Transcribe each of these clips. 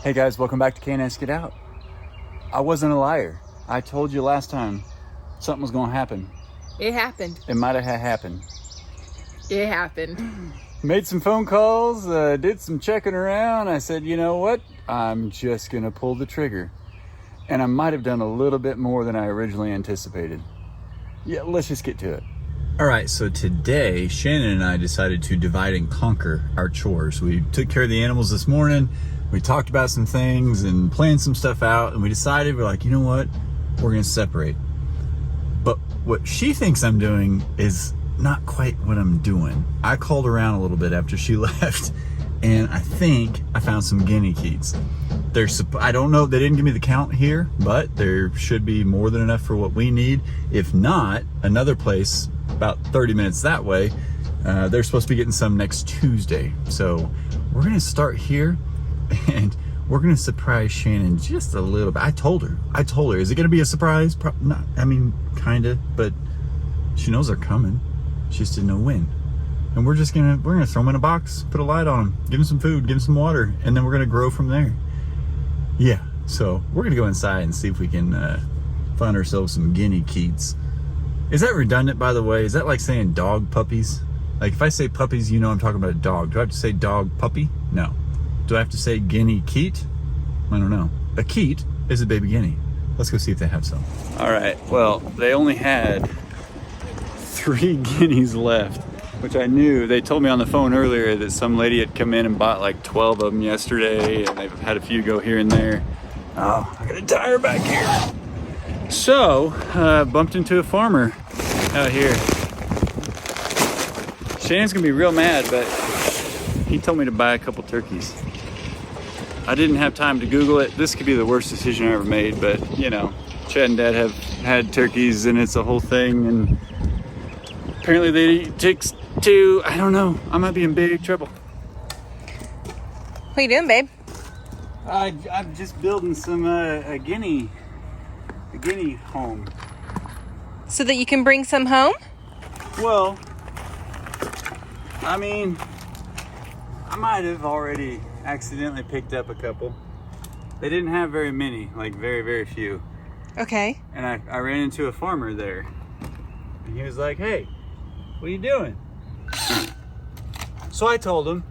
Hey guys, welcome back to K&S Get Out. I wasn't a liar. I told you last time something was gonna happen. It happened. It might have happened. It happened. Made some phone calls, did some checking around. I said, you know what? I'm just gonna pull the trigger. And I might have done a little bit more than I originally anticipated. Yeah, let's just get to it. All right, so today, Shannon and I decided to divide and conquer our chores. We took care of the animals this morning. We talked about some things and planned some stuff out, and we decided, we're like, you know what? We're gonna separate. But what she thinks I'm doing is not quite what I'm doing. I called around a little bit after she left, and I think I found some guinea keets. I don't know, they didn't give me the count here, but there should be more than enough for what we need. If not, another place about 30 minutes that way, they're supposed to be getting some next Tuesday. So we're gonna start here, and we're gonna surprise Shannon just a little bit. I told her, is it gonna be a surprise? Not, I mean, kinda, but she knows they're coming. She just didn't know when. And we're gonna throw them in a box, put a light on them, give them some food, give them some water, and then we're gonna grow from there. Yeah, so we're gonna go inside and see if we can find ourselves some guinea keets. Is that redundant, by the way? Is that like saying dog puppies? Like if I say puppies, you know I'm talking about a dog. Do I have to say dog puppy? No. Do I have to say guinea keet? I don't know. A keet is a baby guinea. Let's go see if they have some. All right, well, they only had 3 guineas left, which I knew. They told me on the phone earlier that some lady had come in and bought like 12 of them yesterday, and they've had a few go here and there. Oh, I got a tire back here. So, bumped into a farmer out here. Shannon's gonna be real mad, but he told me to buy a couple turkeys. I didn't have time to Google it. This could be the worst decision I ever made, but you know, Chad and Dad have had turkeys and it's a whole thing, and apparently they eat chicks too. I don't know. I might be in big trouble. What are you doing, babe? I'm just building some a guinea home. So that you can bring some home? Well, I mean, I might have already accidentally picked up a couple. They didn't have very many, like very, very few. Okay. And I ran into a farmer there. And he was like, hey, what are you doing? So I told him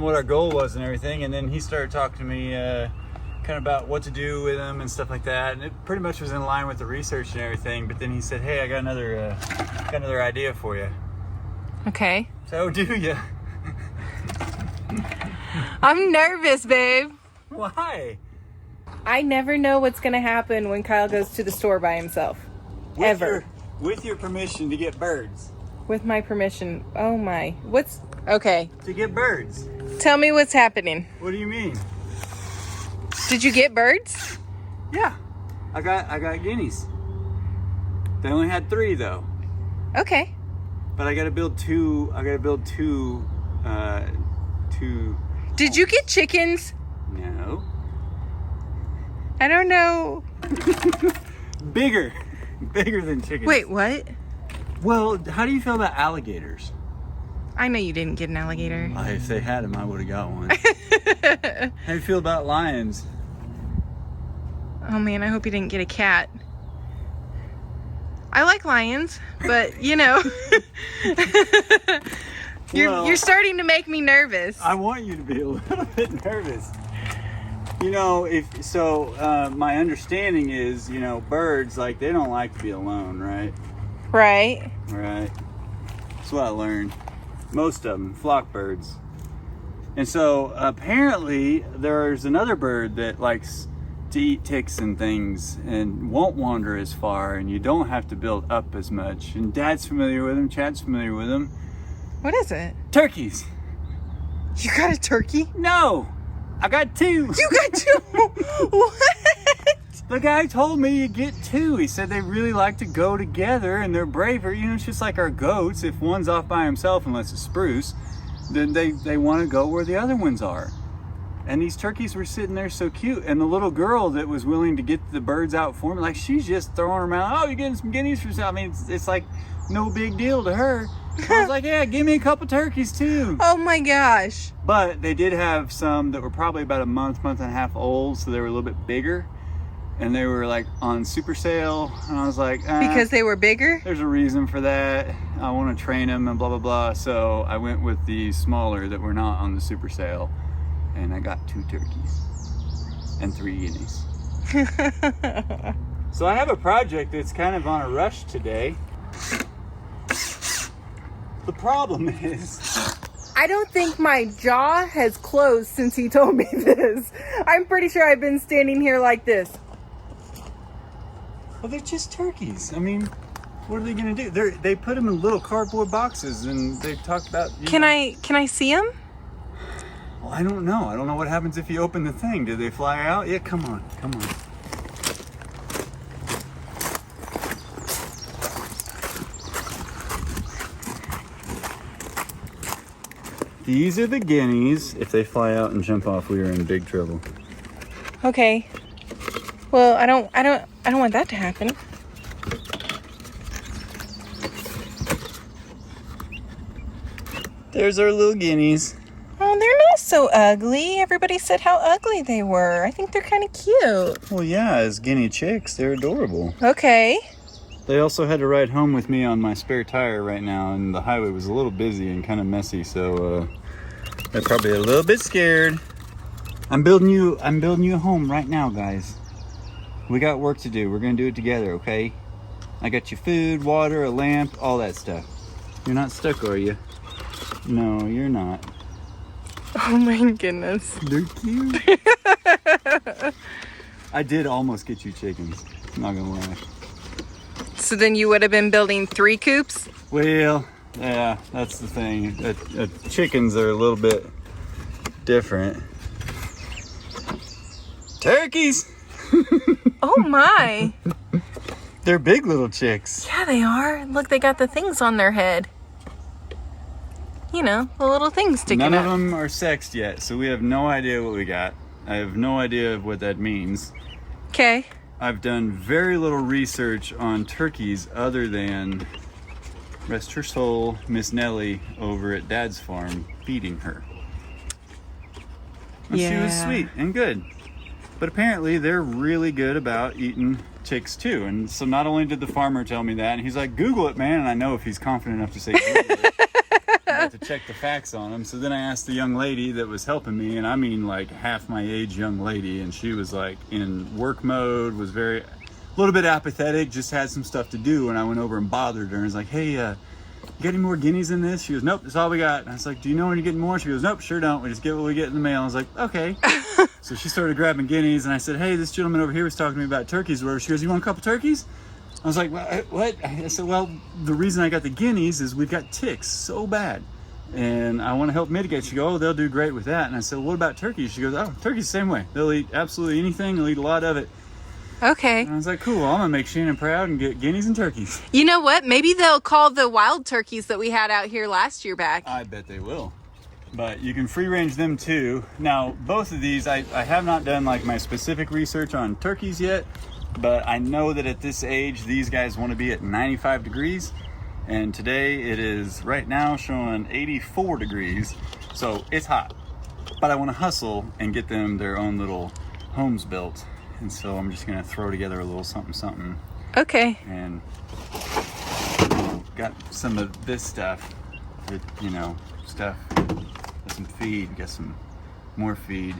what our goal was and everything. And then he started talking to me kind of about what to do with them and stuff like that. And it pretty much was in line with the research and everything. But then he said, hey, I got another idea for you. Okay. So do you? I'm nervous, babe. Why? I never know what's gonna happen when Kyle goes to the store by himself. Ever. With your permission to get birds. With my permission. Oh my. Okay. To get birds. Tell me what's happening. What do you mean? Did you get birds? Yeah. I got guineas. They only had 3 though. Okay. But I gotta build two. Did you get chickens? No. I don't know. Bigger than chickens. Wait, what? Well, how do you feel about alligators? I know you didn't get an alligator. If they had them, I would have got one. How do you feel about lions? Oh man, I hope you didn't get a cat. I like lions, but you know, you're starting to make me nervous. I want you to be a little bit nervous. You know, my understanding is, you know, birds, like, they don't like to be alone, right? Right. Right. That's what I learned. Most of them, flock birds. And so apparently there's another bird that likes to eat ticks and things and won't wander as far, and you don't have to build up as much. And Dad's familiar with them, Chad's familiar with them. What is it? Turkeys. You got a turkey? No, I got 2. You got 2? What? The guy told me you get 2. He said they really like to go together and they're braver. You know, it's just like our goats. If one's off by himself, unless it's spruce, then they want to go where the other ones are. And these turkeys were sitting there so cute. And the little girl that was willing to get the birds out for me, like, she's just throwing them out. Oh, you're getting some guineas for sale. I mean, it's like no big deal to her. I was like, yeah, give me a couple turkeys too. Oh my gosh. But they did have some that were probably about a month and a half old, so they were a little bit bigger. And they were like on super sale, and I was like, because they were bigger? There's a reason for that. I want to train them and blah, blah, blah. So I went with the smaller that were not on the super sale, and I got 2 turkeys and 3 guineas. So I have a project that's kind of on a rush today. The problem is, I don't think my jaw has closed since he told me this. I'm pretty sure I've been standing here like this. well, they're just turkeys. I mean, what are they gonna do? They put them in little cardboard boxes, and they've talked about. Can I see them? Well, I don't know. I don't know what happens if you open the thing. Do they fly out? Yeah, come on. These are the guineas. If they fly out and jump off, we are in big trouble. Okay. Well, I don't want that to happen. There's our little guineas. Oh, they're not so ugly. Everybody said how ugly they were. I think they're kind of cute. Well, yeah, as guinea chicks, they're adorable. Okay. They also had to ride home with me on my spare tire right now, and the highway was a little busy and kind of messy, so they're probably a little bit scared. I'm building you a home right now, guys. We got work to do. We're gonna do it together, okay? I got you food, water, a lamp, all that stuff. You're not stuck, are you? No, you're not. Oh my goodness. They're cute. I did almost get you chickens, not gonna lie. So then you would have been building 3 coops? Well, yeah, that's the thing. Chickens are a little bit different. Turkeys! Oh my. They're big little chicks. Yeah, they are. Look, they got the things on their head. You know, the little things sticking None up. of them are sexed yet, so we have no idea what we got. I have no idea what that means. Okay. I've done very little research on turkeys other than, rest her soul, Miss Nellie over at Dad's farm feeding her. And she was sweet and good. But apparently they're really good about eating chicks too. And so not only did the farmer tell me that, and he's like, Google it, man. And I know if he's confident enough to say Google it, I have to check the facts on him. So then I asked the young lady that was helping me, and I mean like half my age young lady, and she was like in work mode, was a little bit apathetic, just had some stuff to do. And I went over and bothered her and was like, hey, you got any more guineas in this? She goes, nope, that's all we got. And I was like, do you know when you're getting more? She goes, nope, sure don't. We just get what we get in the mail. I was like, okay. So she started grabbing guineas, and I said, hey, this gentleman over here was talking to me about turkeys. She goes, you want a couple turkeys? I was like, what? I said, well, the reason I got the guineas is we've got ticks so bad, and I want to help mitigate. She goes, oh, they'll do great with that. And I said, well, what about turkeys? She goes, oh, turkeys the same way. They'll eat absolutely anything. They'll eat a lot of it. Okay. And I was like, cool, I'm gonna make Shannon proud and get guineas and turkeys. You know what? Maybe they'll call the wild turkeys that we had out here last year back. I bet they will. But you can free range them too. Now, both of these, I have not done like my specific research on turkeys yet, but I know that at this age, these guys want to be at 95 degrees. And today it is right now showing 84 degrees. So it's hot, but I want to hustle and get them their own little homes built. And so I'm just gonna throw together a little something. Okay. And got some of this stuff, with, stuff. Got some feed, got some more feed.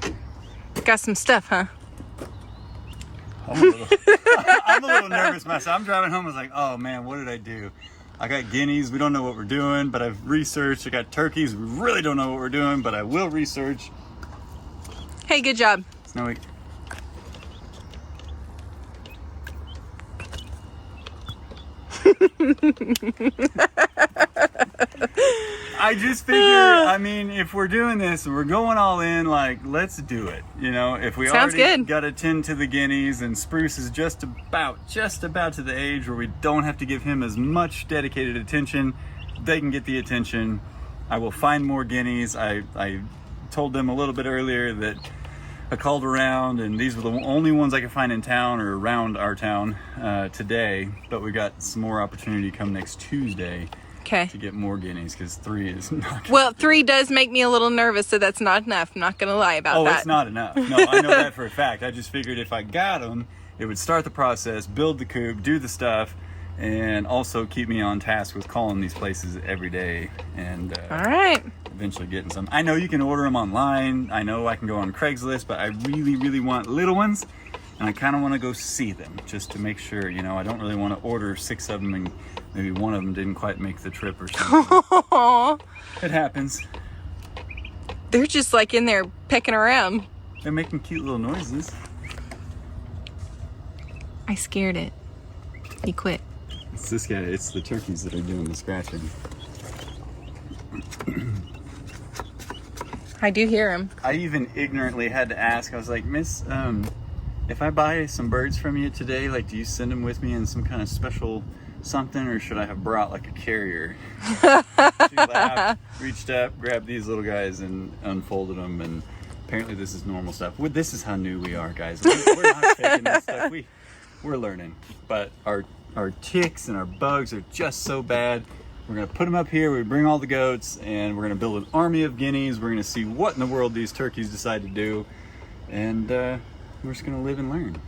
Got some stuff, huh? I'm a little nervous myself. I'm driving home, I was like, oh man, what did I do? I got guineas, we don't know what we're doing, but I've researched. I got turkeys, we really don't know what we're doing, but I will research. Hey, good job. Snowy. I just figure, I mean, if we're doing this and we're going all in, like, let's do it. If we Sounds already good. got to tend to the guineas, and Spruce is just about to the age where we don't have to give him as much dedicated attention. They can get the attention. I will find more guineas. I told them a little bit earlier that I called around, and these were the only ones I could find in town or around our town today, but we got some more opportunity come next Tuesday. Okay. to get more guineas, because 3 is not gonna Well, 3 does make me a little nervous, so that's not enough. I'm not going to lie about that. Oh, it's not enough. No, I know that for a fact. I just figured if I got them, it would start the process, build the coop, do the stuff, and also keep me on task with calling these places every day and All right. eventually getting some. I know you can order them online. I know I can go on Craigslist, but I really, really want little ones, and I kind of want to go see them just to make sure, you know, I don't really want to order 6 of them and maybe one of them didn't quite make the trip or something. It happens. They're just like in there pecking around. They're making cute little noises. I scared it. He quit. It's this guy. It's the turkeys that are doing the scratching. I do hear him. I even ignorantly had to ask. I was like, Miss, if I buy some birds from you today, like, do you send them with me in some kind of special something, or should I have brought like a carrier? She laughed, reached up, grabbed these little guys, and unfolded them. And apparently, this is normal stuff. This is how new we are, guys. We're not faking this stuff. We're learning, but our ticks and our bugs are just so bad. We're gonna put them up here. We bring all the goats, and we're gonna build an army of guineas. We're gonna see what in the world these turkeys decide to do, and we're just gonna live and learn.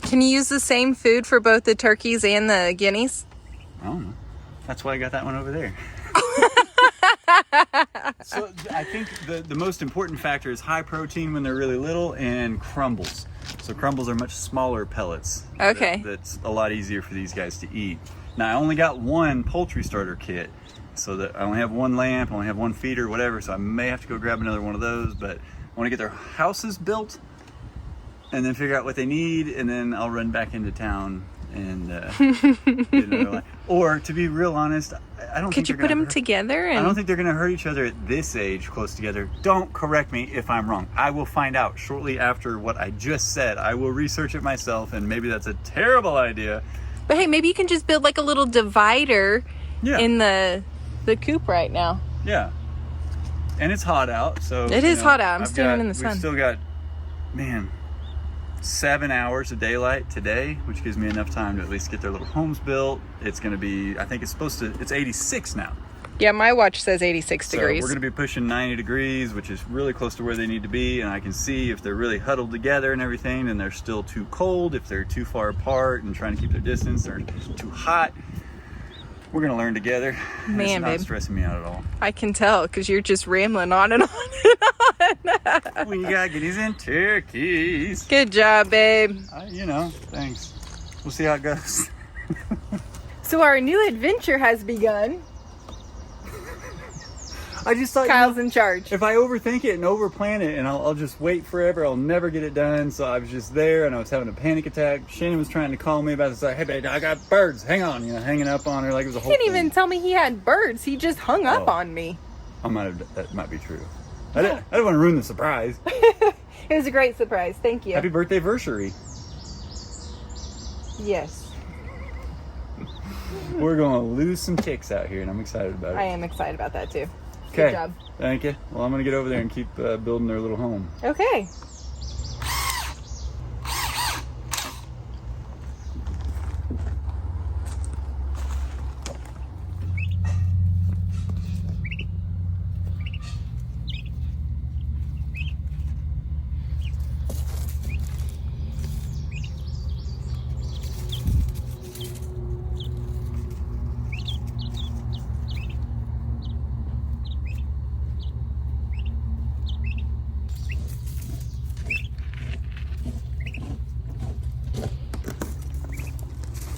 Can you use the same food for both the turkeys and the guineas? I don't know. That's why I got that one over there. So I think the most important factor is high protein when they're really little, and crumbles. So crumbles are much smaller pellets. Okay. That's a lot easier for these guys to eat. Now I only got 1 poultry starter kit, so that I only have 1 lamp, I only have 1 feeder, whatever. So I may have to go grab another one of those. But I want to get their houses built, and then figure out what they need, and then I'll run back into town and get another line. Or to be real honest, I don't. Could you put them together? I don't think they're going to hurt each other at this age close together. Don't correct me if I'm wrong. I will find out shortly after what I just said. I will research it myself, and maybe that's a terrible idea. But hey, maybe you can just build like a little divider in the coop right now. Yeah. And it's hot out, so it is hot out. I'm standing in the sun. We've still got, 7 hours of daylight today, which gives me enough time to at least get their little homes built. It's going to be, I think it's 86 now. Yeah, my watch says 86 degrees. So we're going to be pushing 90 degrees, which is really close to where they need to be. And I can see if they're really huddled together and everything, and they're still too cold. If they're too far apart and trying to keep their distance, they're too hot. We're going to learn together. Man, it's not babe. stressing me out at all. I can tell because you're just rambling on and on and on. We got guineas and turkeys. Good job, babe. Thanks. We'll see how it goes. So our new adventure has begun. I just thought Kyle's in charge. if I overthink it and overplan it, and I'll just wait forever, I'll never get it done. So I was just there, and I was having a panic attack. Shannon was trying to call me about this, like, hey babe, I got birds. Hang on, hanging up on her like it was a whole He didn't thing. even tell me he had birds. He just hung up on me. That might be true. I didn't want to ruin the surprise. It was a great surprise. Thank you. Happy birthday, versary. Yes, We're going to lose some ticks out here, and I'm excited about it. I am excited about that too. Okay. Good job. Thank you. Well, I'm going to get over there and keep building their little home. Okay.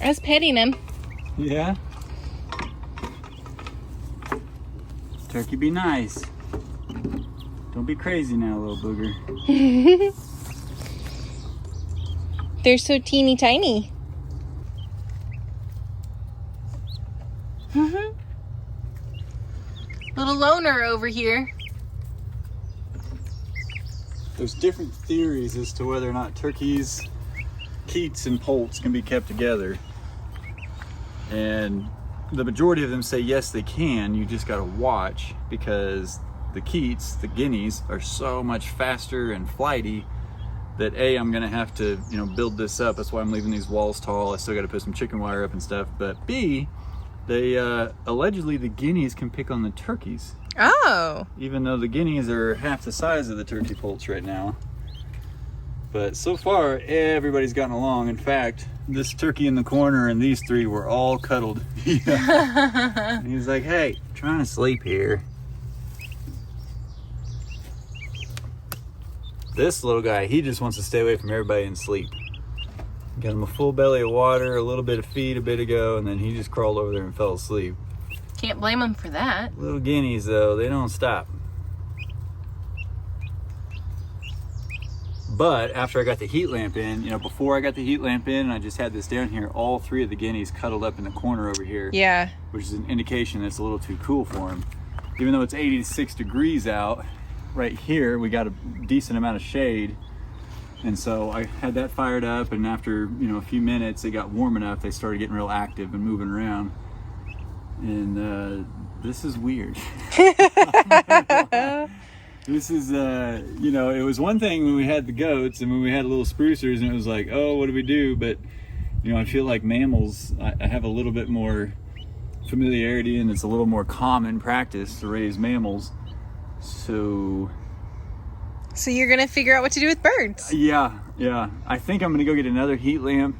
I was petting him. Yeah? Turkey, be nice. Don't be crazy now, little booger. They're so teeny tiny. Little loner over here. There's different theories as to whether or not turkeys, keets, and poults can be kept together. And the majority of them say yes, they can. You just got to watch, because the keets, the guineas, are so much faster and flighty that A, I'm gonna have to, build this up. That's why I'm leaving these walls tall. I still got to put some chicken wire up and stuff. But B, They allegedly the guineas can pick on the turkeys, Oh. even though the guineas are half the size of the turkey poults right now. But so far, everybody's gotten along. In fact, this turkey in the corner and these three were all cuddled. And he's like, hey, I'm trying to sleep here. This little guy, he just wants to stay away from everybody and sleep. Got him a full belly of water, a little bit of feed a bit ago, and then he just crawled over there and fell asleep. Can't blame him for that. Little guineas, though, they don't stop. But after I got the heat lamp in, you know, before I got the heat lamp in and I just had this down here, all three of the guineas cuddled up in the corner over here. Yeah. Which is an indication that it's a little too cool for them. Even though it's 86 degrees out, right here we got a decent amount of shade. And so I had that fired up, and after, you know, a few minutes it got warm enough, they started getting real active and moving around. And this is weird. This is, you know, it was one thing when we had the goats and when we had little sprucers and it was like, oh, what do we do? But, you know, I feel like mammals, I have a little bit more familiarity and it's a little more common practice to raise mammals. So you're going to figure out what to do with birds. Yeah. I think I'm going to go get another heat lamp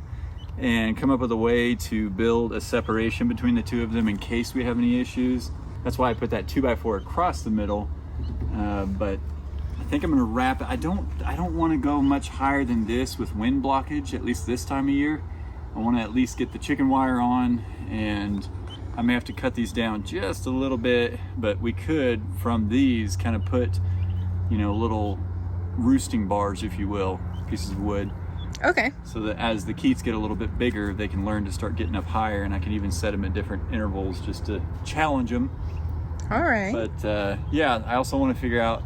and come up with a way to build a separation between the two of them in case we have any issues. That's why I put that 2x4 across the middle. But I think I'm gonna wrap it. I don't want to go much higher than this with wind blockage, at least this time of year. I want to at least get the chicken wire on, and I may have to cut these down just a little bit, but we could from these kind of put, you know, little roosting bars, if you will, pieces of wood. Okay. So that as the Keats get a little bit bigger, they can learn to start getting up higher, and I can even set them at different intervals just to challenge them. All right. But yeah, I also want to figure out,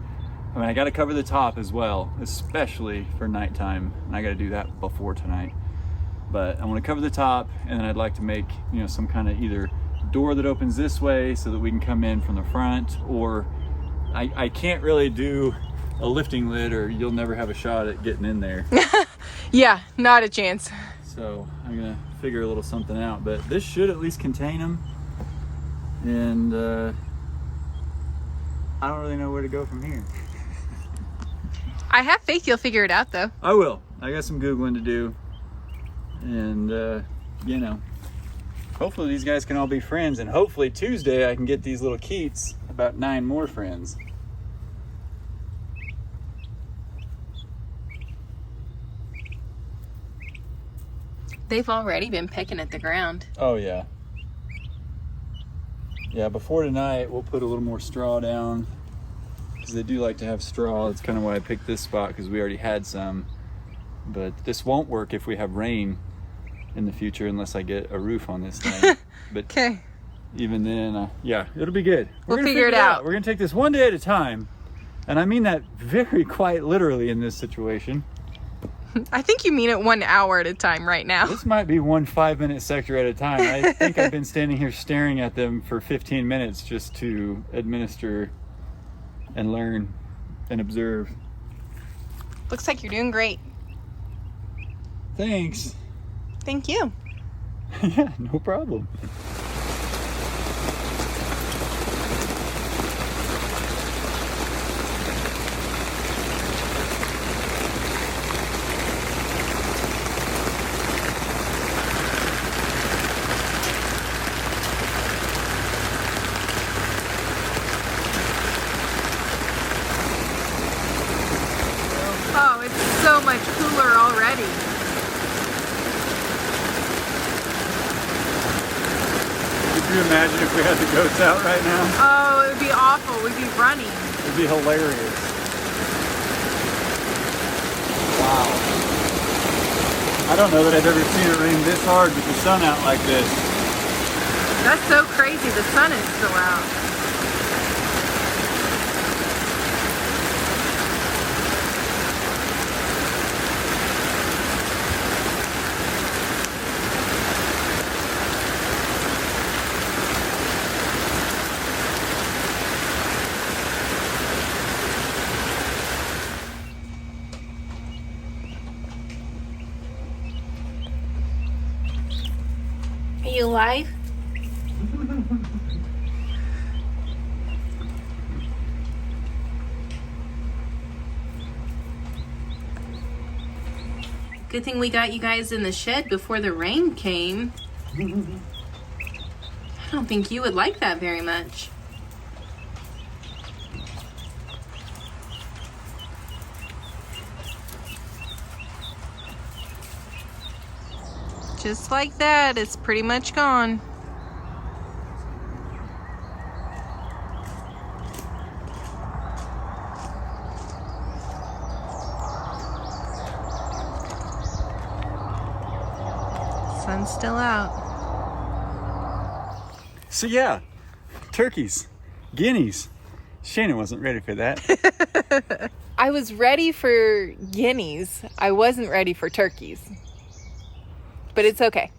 I mean, I got to cover the top as well, especially for nighttime. And I got to do that before tonight. But I want to cover the top, and then I'd like to make, you know, some kind of either door that opens this way so that we can come in from the front, or I can't really do a lifting lid or you'll never have a shot at getting in there. Yeah, not a chance. So I'm going to figure a little something out, but this should at least contain them. And I don't really know where to go from here. I have faith you'll figure it out, though. I will. I got some Googling to do. And, you know, hopefully these guys can all be friends. And hopefully Tuesday I can get these little Keats about 9 more friends. They've already been pecking at the ground. Oh, yeah. Yeah, before tonight, we'll put a little more straw down because they do like to have straw. That's kind of why I picked this spot, because we already had some. But this won't work if we have rain in the future unless I get a roof on this thing. But okay. Even then, yeah, it'll be good. We'll figure it out. We're going to take this one day at a time. And I mean that very quite literally in this situation. I think you mean it 1 hour at a time right now. This might be one 5-minute sector at a time. I think I've been standing here staring at them for 15 minutes just to administer and learn and observe. Looks like you're doing great. Thanks. Thank you. Yeah, no problem. Oh, it's so much cooler already. Could you imagine if we had the goats out right now? Oh, it would be awful. We'd be running. It'd be hilarious. Wow. I don't know that I've ever seen it rain this hard with the sun out like this. That's so crazy. The sun is still out. Are you alive? Mm-hmm. Good thing we got you guys in the shed before the rain came. I don't think you would like that very much. Just like that, it's pretty much gone. Sun's still out. So yeah, turkeys, guineas. Shannon wasn't ready for that. I was ready for guineas. I wasn't ready for turkeys. But it's okay.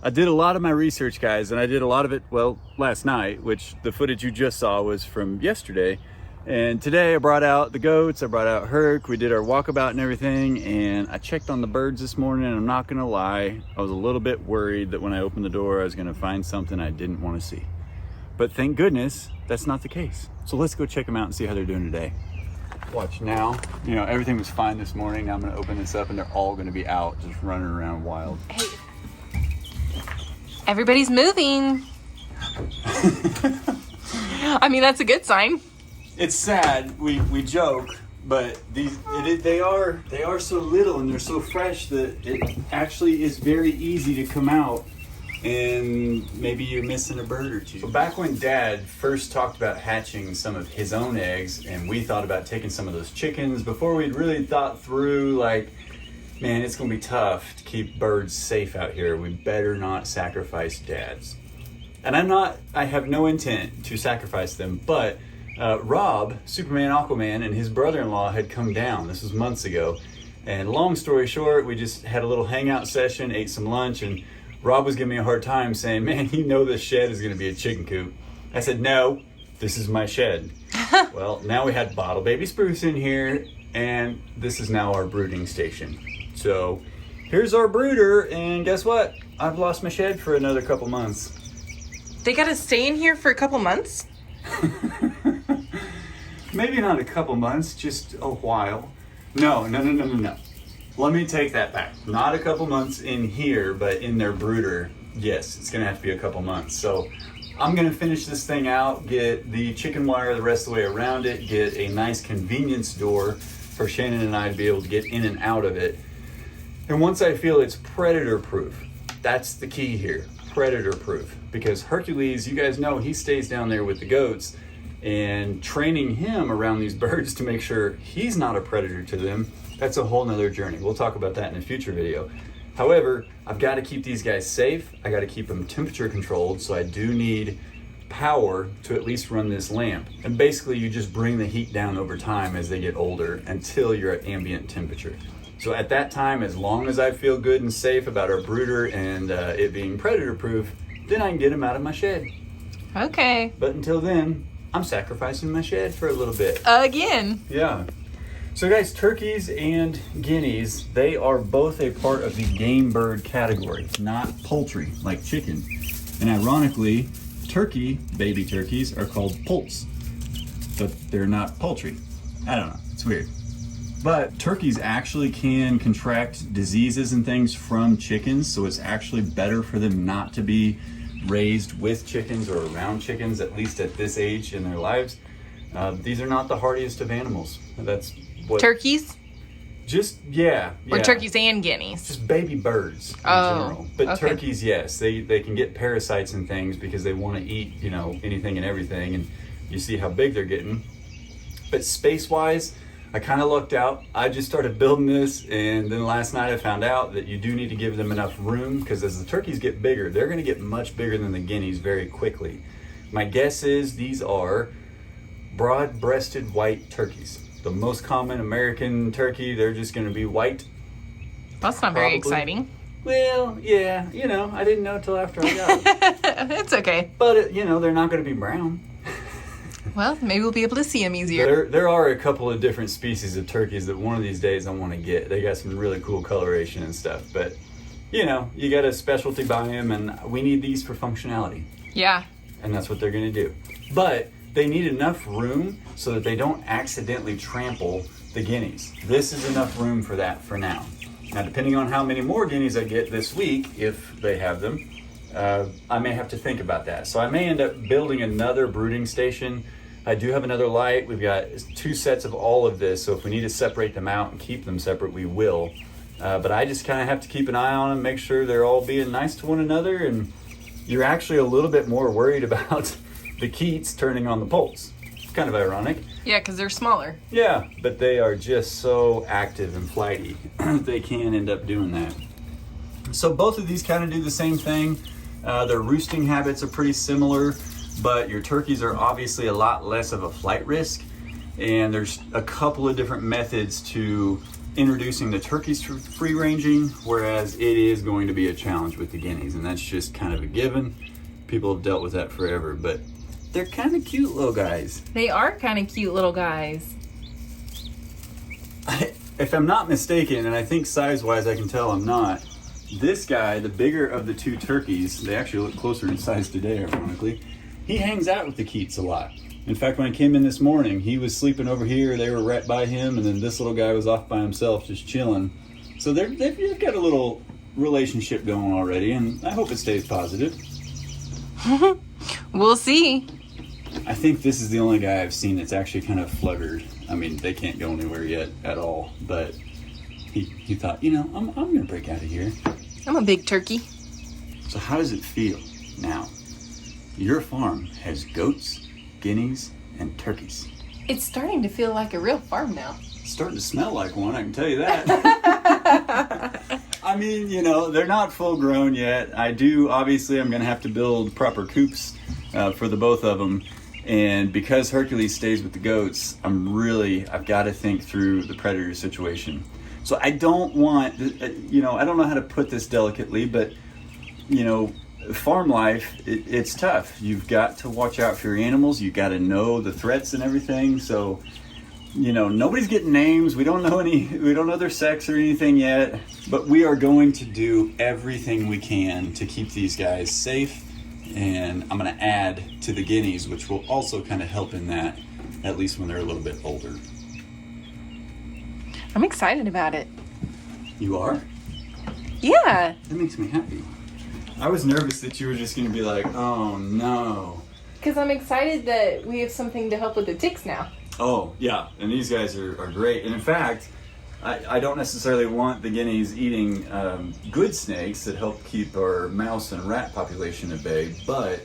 I did a lot of my research, guys, and I did a lot of it, well, last night, which the footage you just saw was from yesterday. And today I brought out the goats, I brought out Herc, we did our walkabout and everything, and I checked on the birds this morning, and I'm not gonna lie, I was a little bit worried that when I opened the door, I was gonna find something I didn't wanna see. But thank goodness, that's not the case. So let's go check them out and see how they're doing today. Watch now, you know, everything was fine this morning. Now I'm gonna open this up and they're all gonna be out, just running around wild. Hey. Everybody's moving. I mean, that's a good sign. It's sad, we joke, but they are so little and they're so fresh that it actually is very easy to come out and maybe you're missing a bird or two. So back when Dad first talked about hatching some of his own eggs and we thought about taking some of those chickens, before we'd really thought through like, man, it's gonna be tough to keep birds safe out here. We better not sacrifice Dad's. And I have no intent to sacrifice them, but Rob, Superman Aquaman, and his brother-in-law had come down. This was months ago. And long story short, we just had a little hangout session, ate some lunch, and Rob was giving me a hard time saying, man, you know this shed is gonna be a chicken coop. I said, no, this is my shed. Well, now we had bottle baby spruce in here, and this is now our brooding station. So here's our brooder, and guess what? I've lost my shed for another couple months. They gotta stay in here for a couple months? Maybe not a couple months, just a while. No. Let me take that back. Not a couple months in here, but in their brooder, yes, it's gonna have to be a couple months. So I'm gonna finish this thing out, get the chicken wire the rest of the way around it, get a nice convenience door for Shannon and I to be able to get in and out of it. And once I feel it's predator proof, that's the key here, predator proof. Because Hercules, you guys know, he stays down there with the goats, and training him around these birds to make sure he's not a predator to them, that's a whole nother journey. We'll talk about that in a future video. However, I've got to keep these guys safe. I got to keep them temperature controlled, so I do need power to at least run this lamp. And basically you just bring the heat down over time as they get older until you're at ambient temperature. So at that time, as long as I feel good and safe about our brooder and it being predator proof, then I can get them out of my shed. Okay. But until then, I'm sacrificing my shed for a little bit. Again. Yeah. So guys, turkeys and guineas, they are both a part of the game bird category, not poultry like chicken. And ironically, baby turkeys are called poults, but they're not poultry. I don't know, it's weird. But turkeys actually can contract diseases and things from chickens, so it's actually better for them not to be raised with chickens or around chickens, at least at this age in their lives. These are not the hardiest of animals. That's what... Turkeys? Just, yeah. Or turkeys and guineas? Just baby birds in general. But okay. Turkeys, yes, they can get parasites and things because they want to eat, you know, anything and everything, and you see how big they're getting. But space-wise, I kind of lucked out. I just started building this, and then last night I found out that you do need to give them enough room, because as the turkeys get bigger, they're going to get much bigger than the guineas very quickly. My guess is these are broad-breasted white turkeys. The most common American turkey, they're just going to be white. That's not very exciting. Well, yeah, you know, I didn't know till after I got them. It's okay. But, you know, they're not going to be brown. Well, maybe we'll be able to see them easier. There are a couple of different species of turkeys that one of these days I want to get. They got some really cool coloration and stuff. But, you know, you got a specialty by them, and we need these for functionality. Yeah. And that's what they're going to do. But they need enough room so that they don't accidentally trample the guineas. This is enough room for that for now. Now, depending on how many more guineas I get this week, if they have them, I may have to think about that. So I may end up building another brooding station. I do have another light. We've got 2 sets of all of this, so if we need to separate them out and keep them separate, we will. But I just kind of have to keep an eye on them, make sure they're all being nice to one another, and you're actually a little bit more worried about the Keats turning on the poults. It's kind of ironic. Yeah, because they're smaller. Yeah, but they are just so active and flighty. They can end up doing that. So both of these kind of do the same thing. Their roosting habits are pretty similar, but your turkeys are obviously a lot less of a flight risk. And there's a couple of different methods to introducing the turkeys to free ranging, whereas it is going to be a challenge with the guineas, and that's just kind of a given. People have dealt with that forever, but they're kind of cute little guys. They are kind of cute little guys. If I'm not mistaken, and I think size-wise I can tell I'm not, this guy, the bigger of the 2 turkeys, they actually look closer in size today, ironically, he hangs out with the Keats a lot. In fact, when I came in this morning, he was sleeping over here, they were right by him, and then this little guy was off by himself just chilling. So they've got a little relationship going already, and I hope it stays positive. We'll see. I think this is the only guy I've seen that's actually kind of fluttered. I mean, they can't go anywhere yet at all, but he thought, I'm going to break out of here. I'm a big turkey. So how does it feel now? Your farm has goats, guineas, and turkeys. It's starting to feel like a real farm now. It's starting to smell like one, I can tell you that. I mean, they're not full grown yet. I'm going to have to build proper coops for the both of them. And because Hercules stays with the goats, I've got to think through the predator situation. So I don't want, I don't know how to put this delicately, but, farm life, it's tough. You've got to watch out for your animals. You've got to know the threats and everything. So, nobody's getting names. We don't know their sex or anything yet, but we are going to do everything we can to keep these guys safe. And I'm going to add to the guineas, which will also kind of help in that, at least when they're a little bit older. I'm excited about it. You are? Yeah. That makes me happy. I was nervous that you were just going to be like, oh no. Because I'm excited that we have something to help with the ticks now. Oh, yeah. And these guys are great. And in fact, I don't necessarily want the guineas eating good snakes that help keep our mouse and rat population at bay, but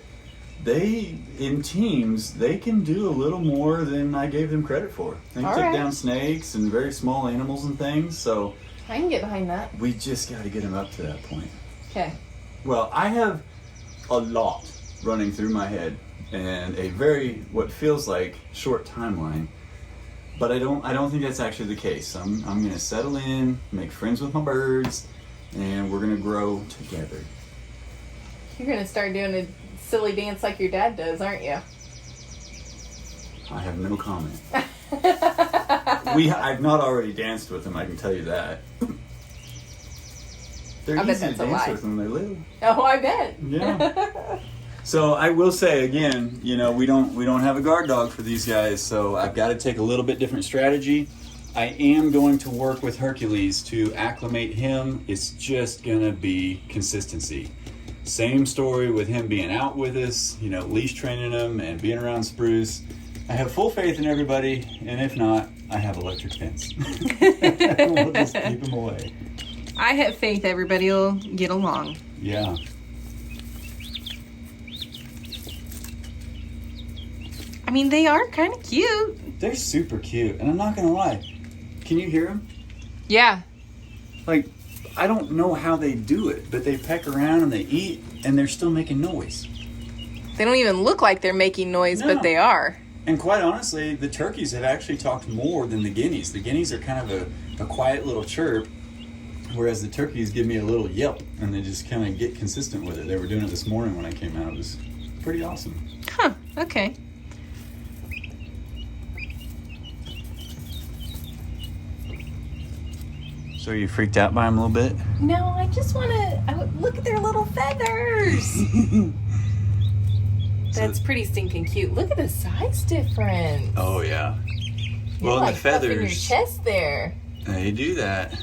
in teams, they can do a little more than I gave them credit for. They can take down snakes and very small animals and things, so I can get behind that. we just got to get them up to that point. Okay. Well, I have a lot running through my head and a very, what feels like, short timeline. But I don't think that's actually the case. I'm going to settle in, make friends with my birds, and we're going to grow together. You're going to start doing a silly dance like your dad does, aren't you? I have no comment. I've not already danced with them, I can tell you that. They're I bet easy to that's a dance lie. with when they live. Oh, I bet. Yeah. So I will say again, we don't have a guard dog for these guys, so I've got to take a little bit different strategy. I am going to work with Hercules to acclimate him. It's just gonna be consistency. Same story with him being out with us, leash training him and being around Spruce. I have full faith in everybody, and if not, I have electric fence. We'll just keep him away. I have faith everybody will get along. Yeah. I mean, they are kind of cute. They're super cute, and I'm not gonna lie. Can you hear them? Yeah. Like, I don't know how they do it, but they peck around and they eat, and they're still making noise. They don't even look like they're making noise, No. but they are. And quite honestly, the turkeys have actually talked more than the guineas. The guineas are kind of a quiet little chirp, whereas the turkeys give me a little yelp, and they just kind of get consistent with it. They were doing it this morning when I came out. It was pretty awesome. Huh, okay. So are you freaked out by them a little bit? No, I just want to look at their little feathers. That's pretty stinking cute. Look at the size difference. Oh, yeah. You're Well, like the feathers, puffing your chest there. they do that.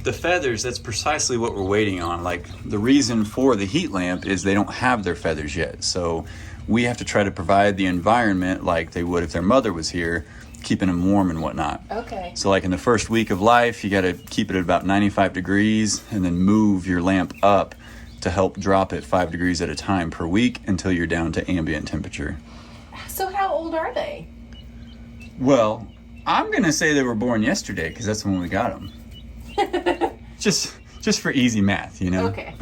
The feathers, that's precisely what we're waiting on. Like, the reason for the heat lamp is they don't have their feathers yet. So we have to try to provide the environment like they would if their mother was here, keeping them warm and whatnot. Okay. So like in the first week of life, you got to keep it at about 95 degrees and then move your lamp up to help drop it 5 degrees at a time per week until you're down to ambient temperature. So how old are they? Well, I'm going to say they were born yesterday because that's when we got them. just for easy math, you know? Okay.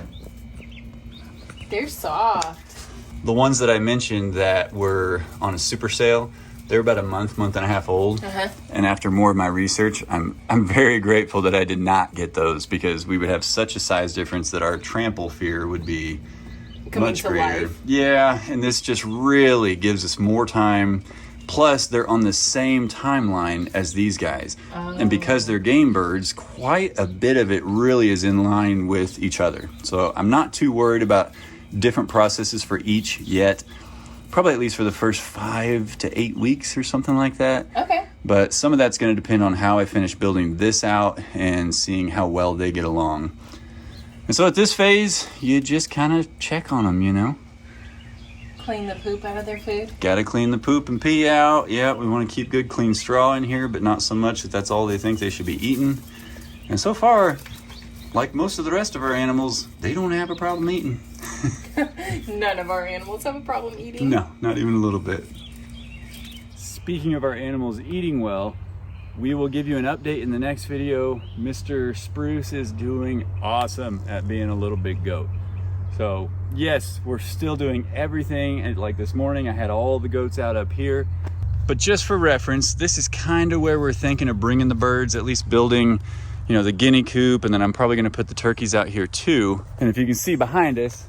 They're soft. The ones that I mentioned that were on a super sale, they were about a month and a half old. And after more of my research, I'm very grateful that I did not get those, because we would have such a size difference that our trample fear would be Coming much to greater. life. Yeah, and this just really gives us more time. Plus, they're on the same timeline as these guys. And because they're game birds, quite a bit of it really is in line with each other. So I'm not too worried about different processes for each yet. Probably at least for the first 5 to 8 weeks or something like that. Okay. But some of that's going to depend on how I finish building this out and seeing how well they get along. And so at this phase, you just kind of check on them, you know? Clean the poop out of their food. Got to clean the poop and pee out. Yeah, we want to keep good clean straw in here, but not so much that that's all they think they should be eating. And so far, like most of the rest of our animals, they don't have a problem eating. None of our animals have a problem eating. No, not even a little bit. Speaking of our animals eating well, we will give you an update in the next video. Mr. Spruce is doing awesome at being a little big goat. So yes, we're still doing everything. And like this morning, I had all the goats out up here. But just for reference, this is kind of where we're thinking of bringing the birds, at least building, you know, the guinea coop. And then I'm probably going to put the turkeys out here too. And if you can see behind us,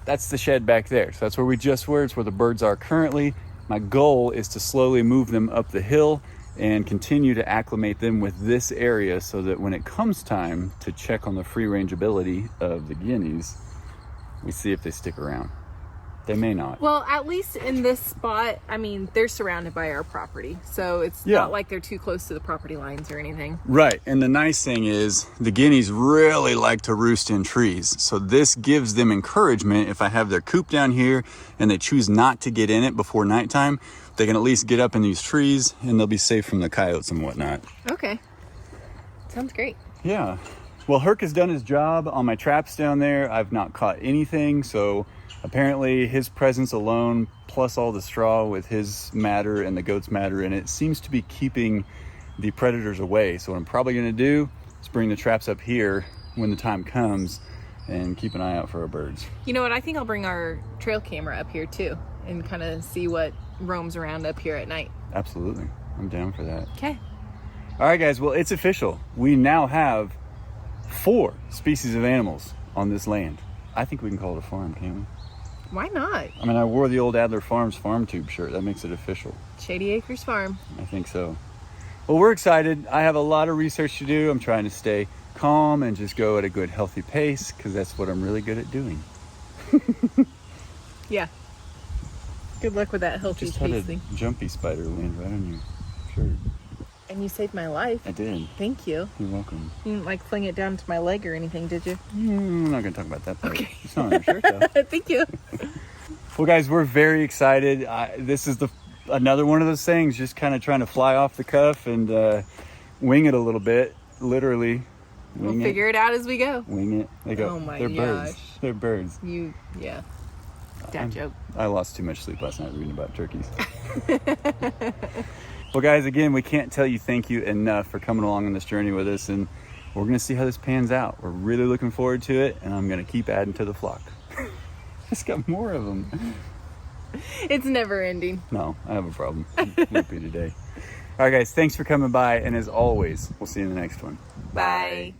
that's the shed back there. So that's where we just were. It's where the birds are currently. My goal is to slowly move them up the hill and continue to acclimate them with this area so that when it comes time to check on the free range ability of the guineas, we see if they stick around. They may not. Well, at least in this spot, I mean, they're surrounded by our property. So it's Yeah. not like they're too close to the property lines or anything. Right, and the nice thing is the guineas really like to roost in trees. So this gives them encouragement. If I have their coop down here and they choose not to get in it before nighttime, they can at least get up in these trees and they'll be safe from the coyotes and whatnot. Okay. Sounds great. Yeah. Well, Herc has done his job on my traps down there. I've not caught anything, so apparently his presence alone, plus all the straw with his matter and the goat's matter in it, seems to be keeping the predators away. So what I'm probably going to do is bring the traps up here when the time comes and keep an eye out for our birds. You know what? I think I'll bring our trail camera up here too and kind of see what roams around up here at night. Absolutely. I'm down for that. Okay. All right, guys. Well, it's official. We now have 4 species of animals on this land. I think we can call it a farm, can't we? Why not? I mean, I wore the old Adler Farms farm tube shirt. That makes it official. Shady Acres Farm. I think so. Well, we're excited. I have a lot of research to do. I'm trying to stay calm and just go at a good, healthy pace because that's what I'm really good at doing. Yeah. Good luck with that healthy Just had a pacing. jumpy spider land right on your shirt. And you saved my life. I did. Thank you. You're welcome. You didn't like fling it down to my leg or anything, did you? I'm not going to talk about that part. Okay. It's not on your shirt, though. Thank you. Well, guys, we're very excited. This is another one of those things, just kind of trying to fly off the cuff and wing it a little bit, literally. We'll figure it out as we go. Wing it. They go. Oh my They're birds. gosh. They're birds. Yeah. Dad joke. I lost too much sleep last night reading about turkeys. Well, guys, again, we can't tell you thank you enough for coming along on this journey with us, and we're going to see how this pans out. We're really looking forward to it, and I'm going to keep adding to the flock. Just got more of them. It's never ending. No, I have a problem. Won't be today. All right, guys, thanks for coming by, and as always, we'll see you in the next one. Bye.